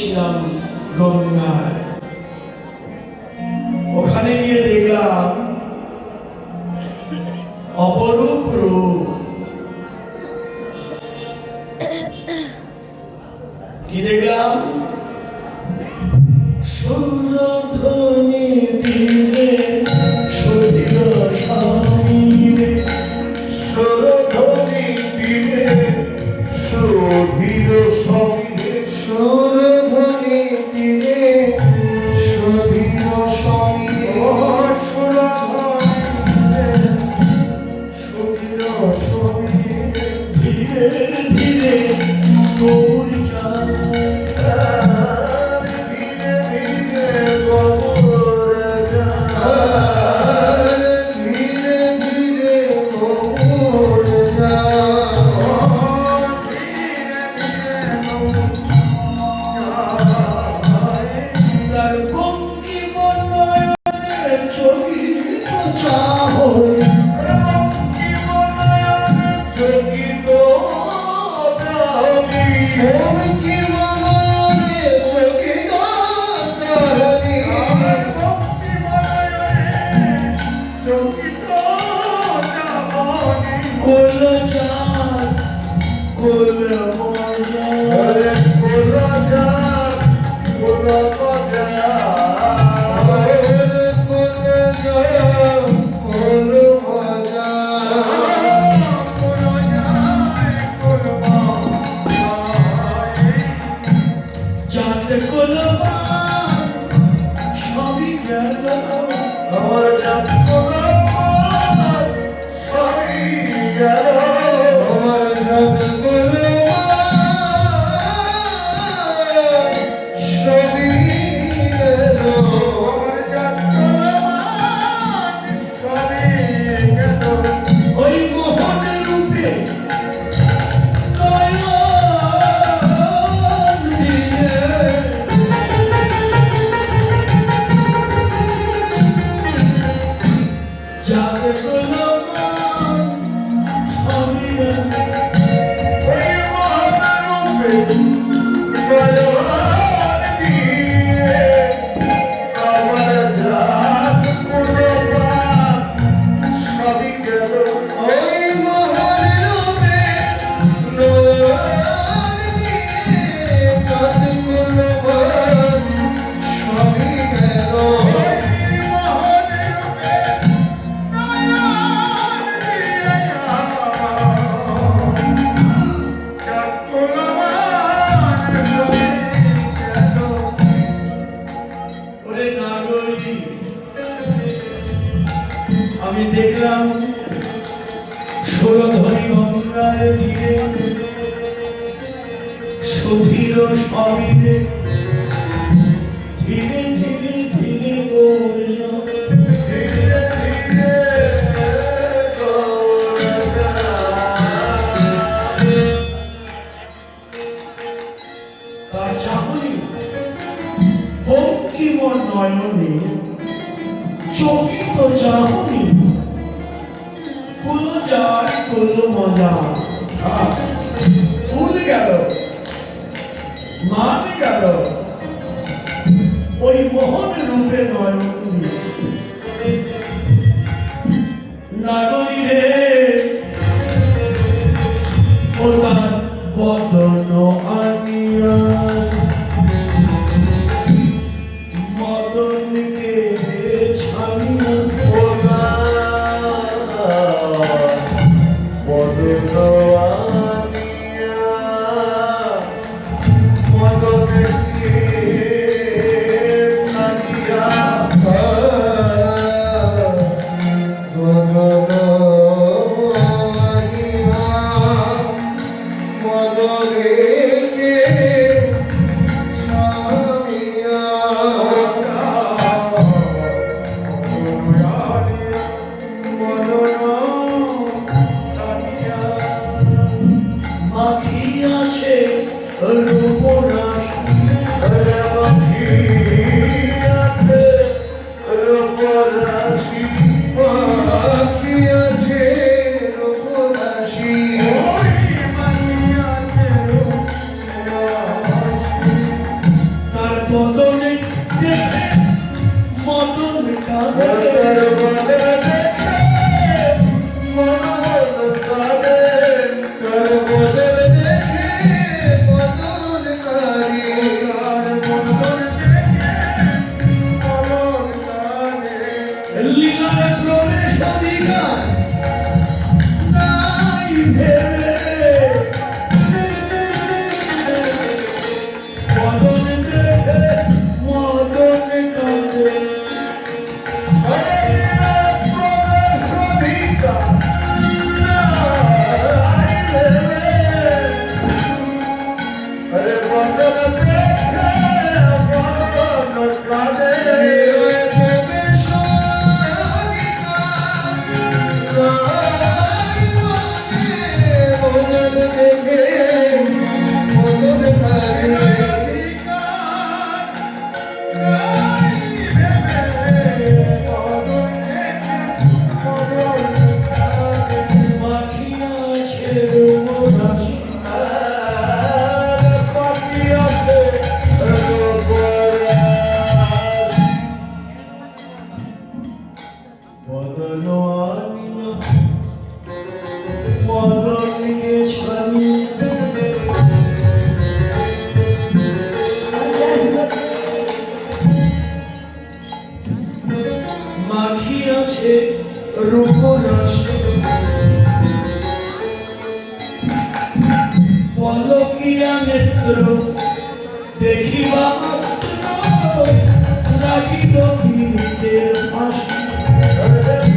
ছিলাম গঙ্গায়। ওখানে গিয়ে দেখলাম অপরূপ রূপ। কি দেখলাম? সুরধ্বনি দিলে সুধীর স্বামীরে, সুরধ্বনি দিলে সুধীর স্বামীরে, সুরধ্বনি দিলে সুধীর স্বামীরে, সুধীর স্বামীরে, ধীরে ধীরে গৌর যায়, ধীরে ধীরে গৌর যায়, ধীরে ধীরে গৌর যায়, ধীরে ধীরে গৌর যায়। তার বঙ্কিম নয়নে চকিত চাহনি, চকিত চাহনি, বঙ্কিম নয়নে চকিত চাহনি, বঙ্কিম নয়নে চকিত চাহনি। কোল যার কোল মজা, কোল যার কোল মজা, কোল যার কোল মজা, কোল যার কোল মজা। যাতে কোলবান সবই গেল, আমার জাত কোলবান সবই গেল, আমার জাত কোলবান সবই গেল, আমার জাত কোলবান সবই গেল। ওই মোহন রূপে নয়ন দিয়ে যাতে কোলবান সবই গেল, ওই মহারূপে বলবান দিয়ে আমার জাত কোলবান সবই গেল। ওই মহারূপে বলবান দিয়ে জাত কোলবান সবই গেল। ওই মহারূপে ওরে নাগরী, আমি দেখলাম সুরধ্বনি গঙ্গার তীরে সুধীর স্বামীরে, ধীরে ধীরে ধীরে গৌর তার চাহনি বঙ্কিম নয়নে চকিত চাহনি, কুল যার কুল মজা। ফুল গেল, মান গেল, ওই মোহন রূপে নয়ন নাগরী রে, ও তার বদন আনিয়া মদনকে ছানিয়া, মাখিয়াছে রূপরাশি, রূপরাশি, মাখিয়াছে রূপরাশি, ওই মাখিয়াছে রূপরাশি। মাখিয়াছে রূপরাশি বদন আনিয়া মদনকে ছাড়িয়া মাখিয়াছে রূপরাশি পলকিয়া নেত্র দেখিবা মাত্র লাগিল পীড়িতের ফাঁসি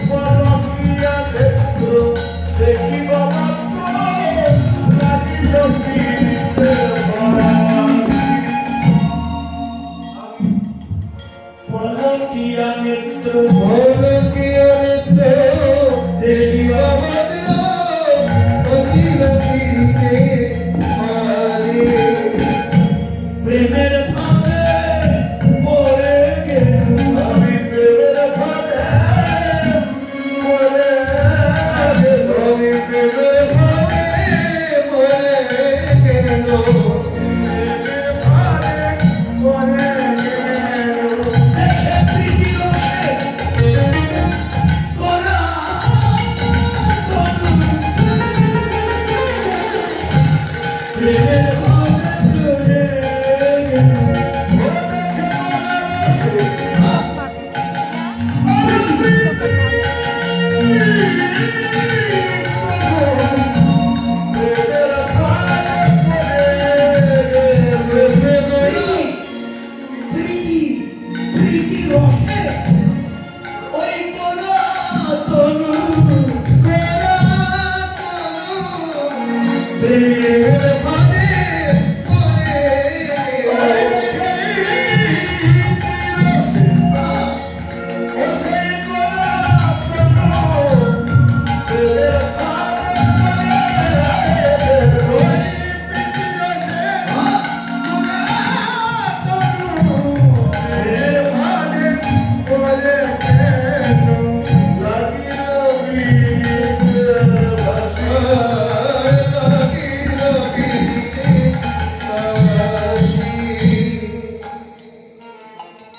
পলকিয়া নেত্র দেখিবা প্রেমের ফাঁদে পড়ে গেল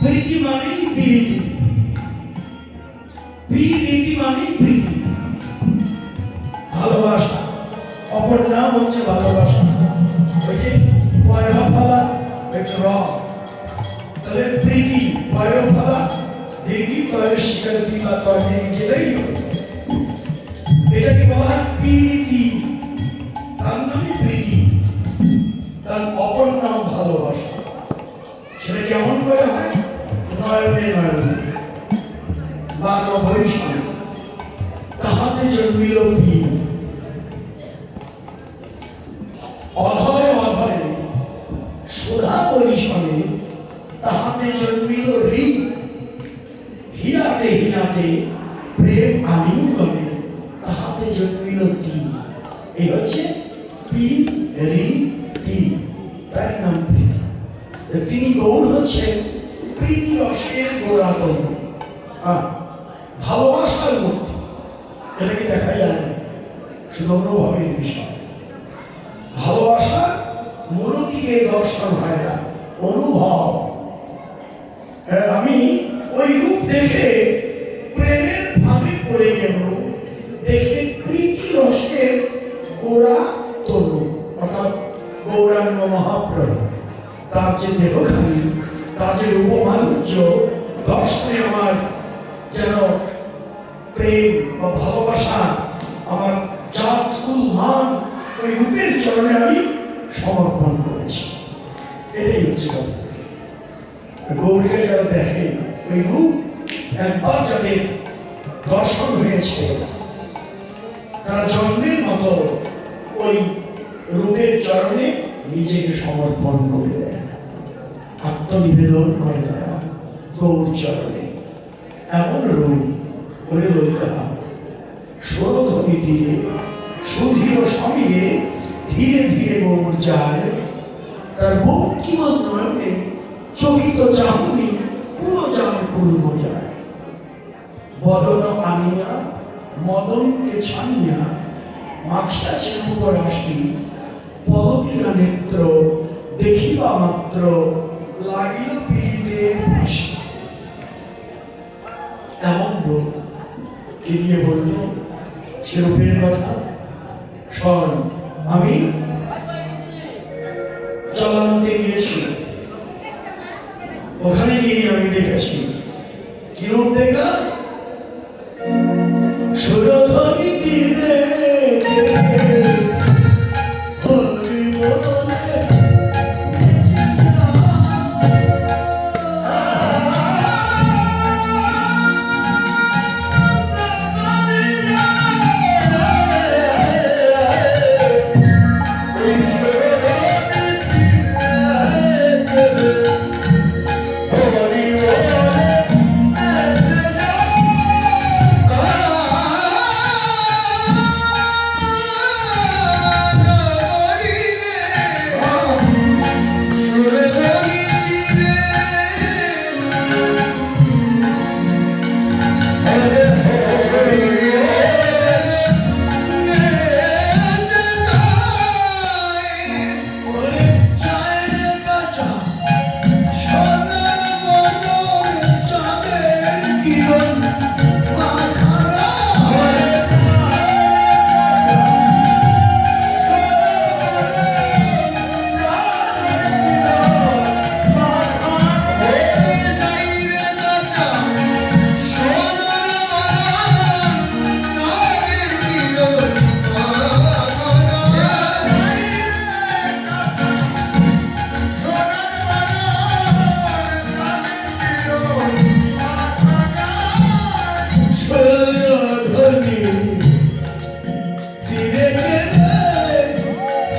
প্রীতি মানেই প্রীতি, প্রীতি মানেই প্রীতি, ভালোবাসা। অপর নাম হচ্ছে ভালোবাসা। ওই যে পয়রা ফালা একটু র, তাহলে প্রীতি পয়রা ফালা দেখি পয়ের শিকারী বা তর্জনী যেটাই হবে, এটাকে বলা হয় প্রীতি। তার নামই প্রীতি, তার অপর নাম ভালোবাসা। সেটা কেমন করে হয়? নয়নে নয়নে বা নভৈষণে তাহাতে জন্মিল পি, অধরে অধরে সুধা পরিশনে তাহাতে জন্মিল রি, হিয়াতে হিয়াতে প্রেম আলিঙ্গনে তাহাতে জন্মিল তি। এই হচ্ছে পি রি তি, তার নাম প্রীতি। তিনি গৌর হচ্ছেন প্রীতি রসের গোড়াতন, ভালোবাসার মূর্তি। এটাকে দেখা যায় সুনম্রভাবের বিষয়। ভালোবাসার মূলটিকে দর্শন হয় না, অনুভব। আমি ওই রূপ দেখে প্রেমের ভাবে পড়ে গেল, দেখে প্রীতি রসের গোড়া তরু, অর্থাৎ গৌরাঙ্গ মহাপ্রভু। তার যে দেহখানি, তার যে রূপমাধুর্য, দর্শনে আমার যেন প্রেম বা ভালোবাসা, আমার জাত কুল মান ওই রূপের চরণে আমি সমর্পণ করেছি। এটাই হচ্ছে কথা। গৌরীকে যারা দেখে ওই রূপ একবার যাদের দর্শন হয়েছে, তারা জন্মের মতো ওই রূপের চরণে নিজেকে সমর্পণ করে দেয়, আত্মনিবেদন করে তারা গৌর চরণে। এমন রূপ করে ললিতা সরধ্বনি দিয়ে সুধীর স্বামীকে ধীরে ধীরে গৌর যায়। তার ভক্তিমান নয়নে চকিত চাহনি কুলজার কুলব যায়। বদন আনিয়া মদনকে ছানিয়া মাখিয়াছেন উপরাশি, পলকিয়া নেত্র দেখিবা মাত্র লাগিল পীড়িতে ফাঁসি। এমন লোক কে গিয়ে বলল সে রূপের কথা। শোন, আমি চলান্তে গিয়েছি, ওখানে গিয়ে আমি দেখেছি। কি রূপ দেখলাম? সুরধ্বনি তীরে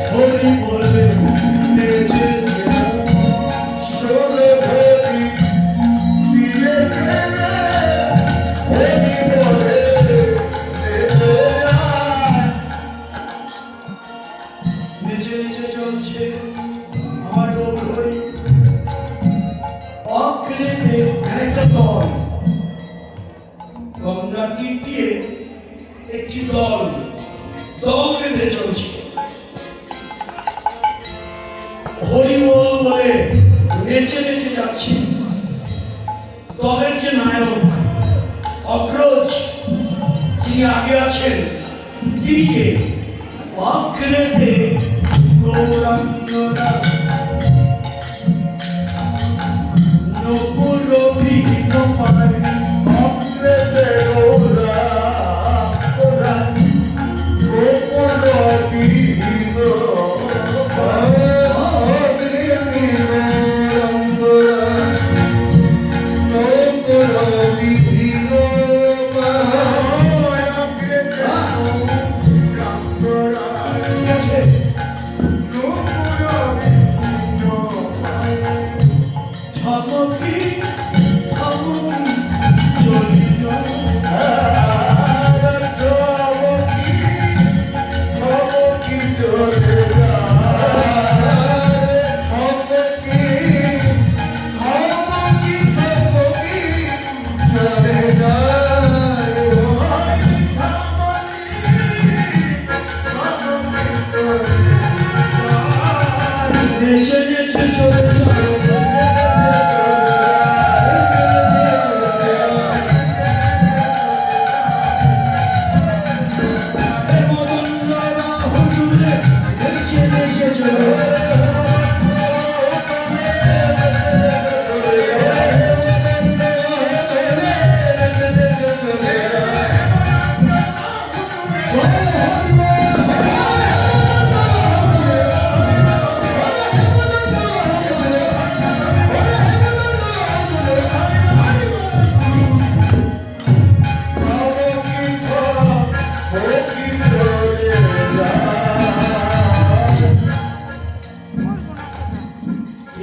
হরি বলে গঙ্গা তীর দিয়ে একটি দল বেঁধে চলছে। হরিবোল বলে নেচে নেচে যাচ্ছে। দলের যে নায়ক অগ্রজ, যিনি আগে আছেন, তিনিকে অগ্রেতে গৌরাঙ্গরা নপুর ভিন্ন পানি অগ্রেতে গৌরাঙ্গরা নপুর ভিন্ন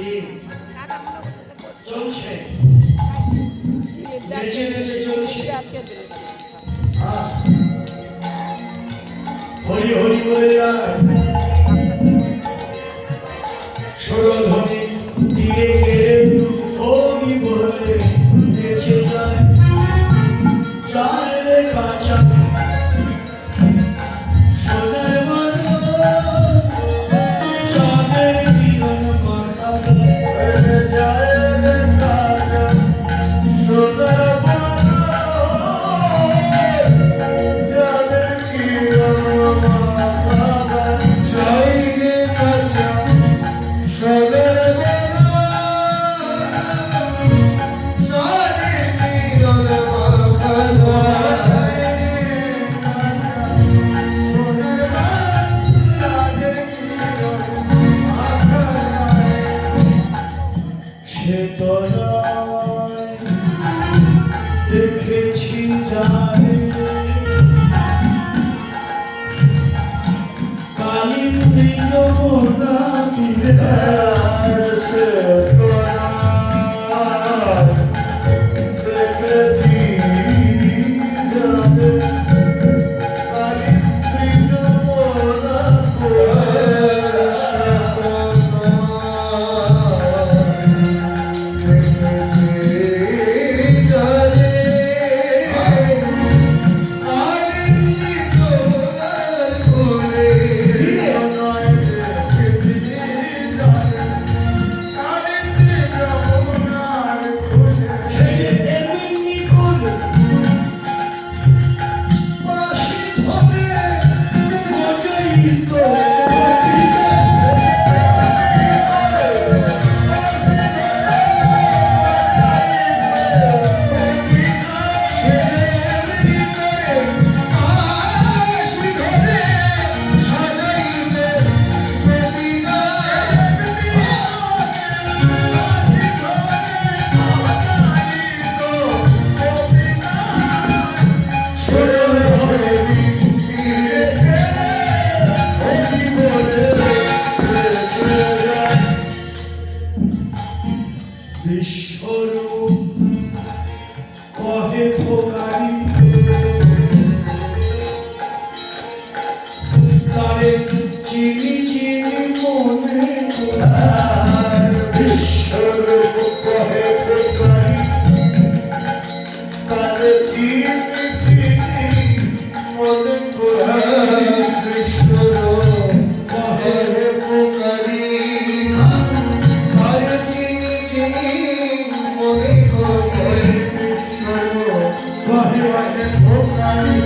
দিন চলছে নেচে নেচে চলছে হরি হরি বলে যায় সরধ্বনি তীরে গেলে হরি বলে নেচে যায় যায় রে কাঁচা সোনার মানো চাঁদের কিরণ মাথা যায় রে কাঁচা সোনার মানো চাঁদের কিরণ মাথা যায় রে কাঁচা সোনার দেখেছি জানে কালিম দিল মোনা দিলে দেখেছি জানে কালিম দিল মোনা বিশ্বরূপ কহে পোকারি তারে চিনি চিনি মনে বিশ্বরূপ কহে পোকারি তারে চিনি চিনি মনে বিশ্বরূপ কহে পোকারি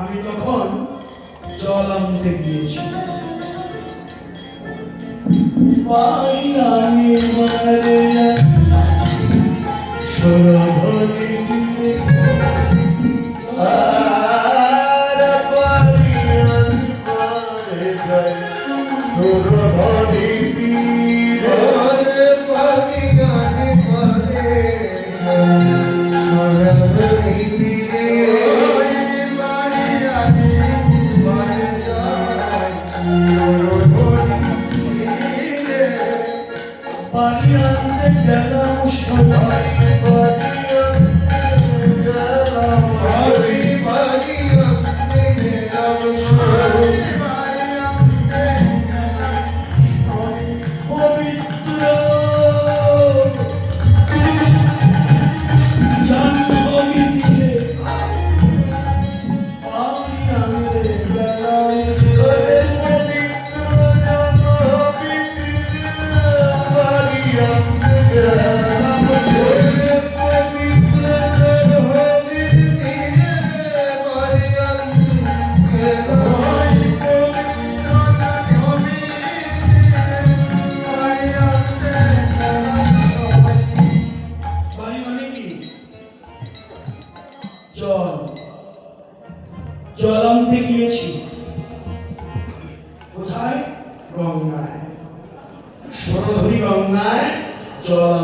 আমি তখন জল আনতে গিয়েছি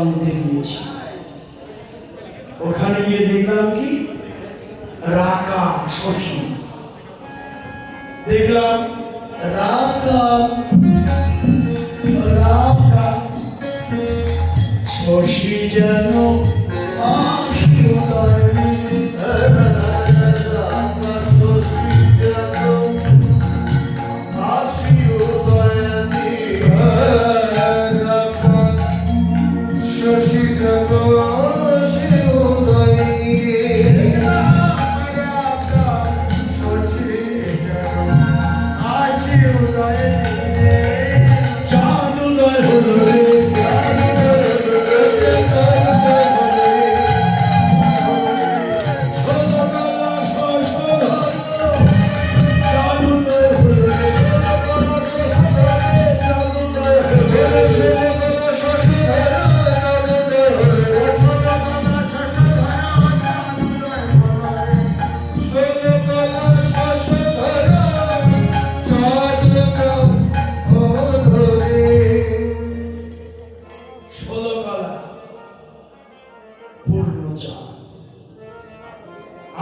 আনতে গিয়েছি। ওখানে গিয়ে দেখলাম কি রাকা শশী, দেখলাম রাকা রাকা শশী যেন আশীর্বাদী।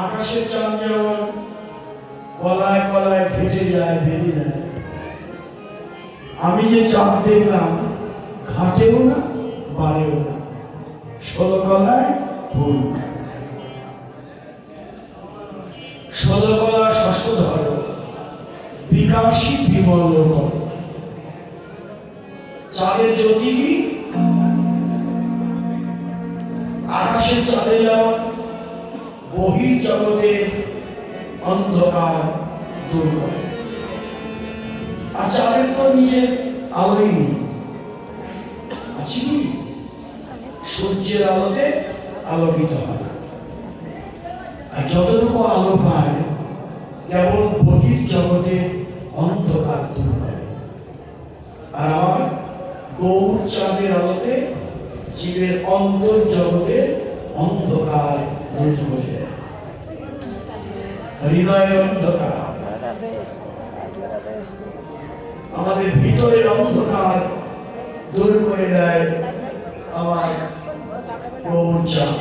আকাশের চাঁদ যেমন কলায় কলায় ঘেটে যায়, বেরিয়ে যায়, আমি যে চাঁদ দেখলাম ঘাটেও না বাড়েও না, 16 কলায় ফুল। 16 কলা শশধর বিকাশী বিমল কর। চাঁদের জ্যোতি কি আকাশের চাঁদে যেমন বহির জগতের অন্ধকার দূর করে, আর চাঁদের তো নিজের আলোই নেই, আছে কি সূর্যের আলোতে আলোকিত হয়, আর যতটুকু আলো পায় কেবল বহির জগতের অন্ধকার দূর করে। আর আমার গৌর চাঁদের আলোতে জীবের অন্তর জগতের অন্ধকার দূর করে দেয়, হৃদয়ের অন্ধকার, আমাদের ভিতরের অন্ধকার দূর করে দেয় আমার গৌর চাঁদ।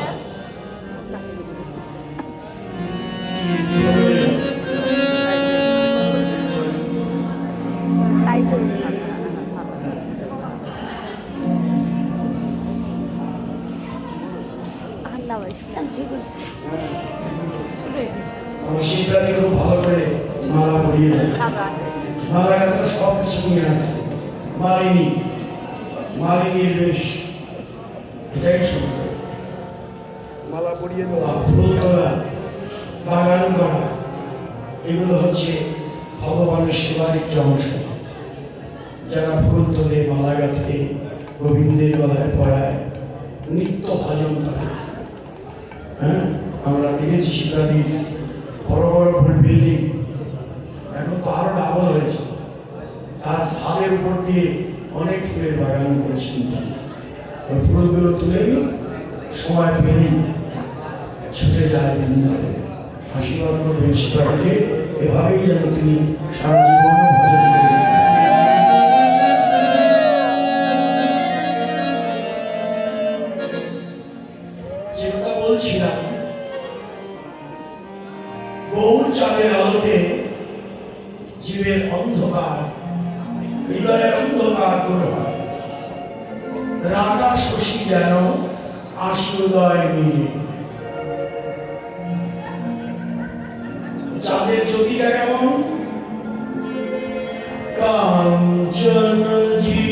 আমার শীতকালে খুব ভালো করে মালা পরিয়ে দেয়, মালা গাছে সব কিছু নিয়ে আসছে, মালিনীর বেশ, এটাই সুন্দর। মালা পরিয়ে দেওয়া, ফুল তোলা, বাগান করা, এগুলো হচ্ছে ভগবানের সেবার একটি অংশ। যারা ফুল তোলে, মালা গাছে, গোবিন্দের গলায় পড়ায়, নিত্য ভজন করে। হ্যাঁ, আমরা দেখেছি শিবরাত্রির বড় বড় বিল্ডিং, এখন তো আরো ডাবল হয়েছে, তার ছাদের উপর দিয়ে অনেক ফুলের বাগান করেছেন। ওই ফুলগুলো তুলে সময় পেলেই ছুটে যায় বৃন্দাবনে, আশীর্বাদ করবেন শিবরাত্রিকে। এভাবেই যেন তিনি সারা জীবন ভজন করেন। যেটা বলছিলাম, গৌর চাঁদের আলোতে জীবের অন্ধকার, হৃদয়ের অন্ধকার দূর হয়। রাধা শশী যেন আশুদয় মিলে। চাঁদের জ্যোতিটা কেমন? কাঞ্চন জি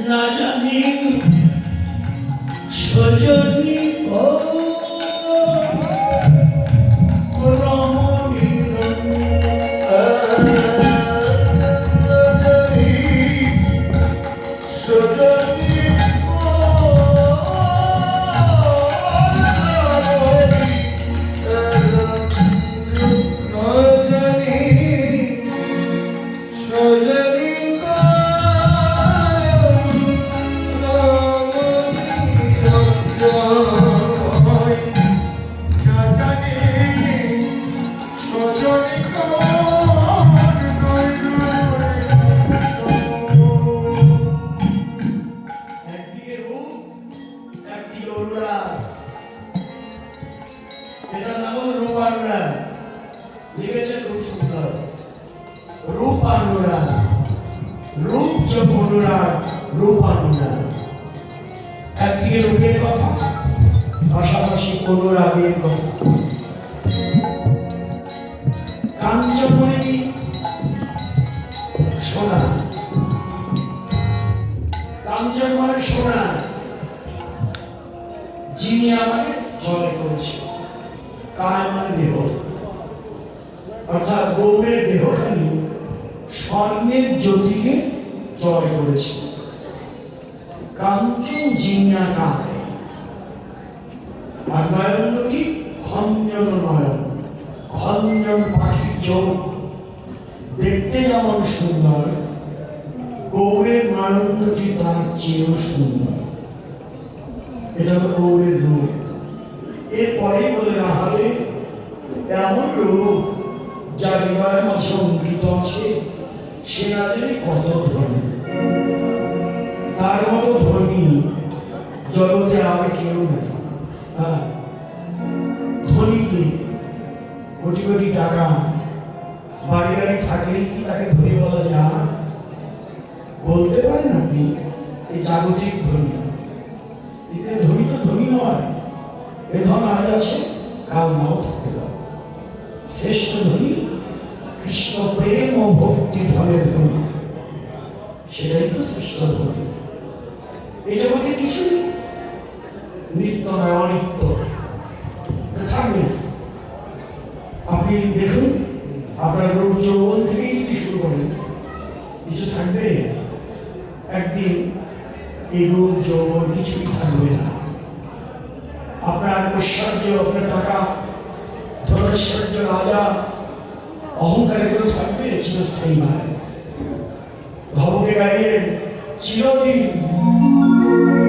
না জানি সজনী একদিকে রূপ একদিকে অনুরাগ। এটার নাম হলো রূপানুরাগ। লিখেছেন খুব সুন্দর, রূপানুরাগ। রূপ যোগ অনুরাগ, রূপানুরাগ। একদিকে রূপের কথা, পাশাপাশি অনুরাগের কথা। কাঞ্চনমণি সোনা, কাঞ্চন মানে সোনা, যিনি আমাকে জয় করেছে। কায় মানে দেহ, অর্থাৎ গৌরের দেহখানি স্বর্ণের জ্যোতিকে জয় করেছে। কাঞ্চন জিনিয়া কায়, আর নয়ন দুটি খঞ্জন নয়ন। খঞ্জন পাখির চোখ দেখতে যেমন সুন্দর, গৌরের নয়ন দুটি তার চেয়েও সুন্দর। এটা হলো গৌরের রূপ। এরপরেই বলে রাহারে এমন রূপ যা হৃদয়ের মাঝে অঙ্কিত আছে, সে না জানি কত ধনী। তার মতো ধনী জগতে আর কেউ নেই। হ্যাঁ, ধনী কি? কোটি কোটি টাকা বাড়ি গাড়ি থাকলেই কি তাকে ধনী বলা যায়? বলতে পারেন আপনি এই জাগতিক ধনী। এতে ধনী তো ধনী নয়, এ ধন আজ আছে কাল নাও থাকতে পারে। শ্রেষ্ঠ ধনী কৃষ্ণ প্রেম ও ভক্তি ধনের ধনী, সেটাই তো শ্রেষ্ঠ ধনী। এই জগতে কিছুই নিত্য নয়, অনিত্য থাকবে না। আপনি দেখুন, আপনার রূপ যৌবন থেকেই যদি শুরু করেন, কিছু থাকবে। একদিন এই রূপ যৌবন কিছুই থাকবে না। আপনার ঐশ্বর্য, আপনার টাকা, ধনৈশ্বর্য, রাজা, অহংকার এগুলো থাকবে, চিরস্থায়ী নয়। ভবকে গাইলেন চিরদিন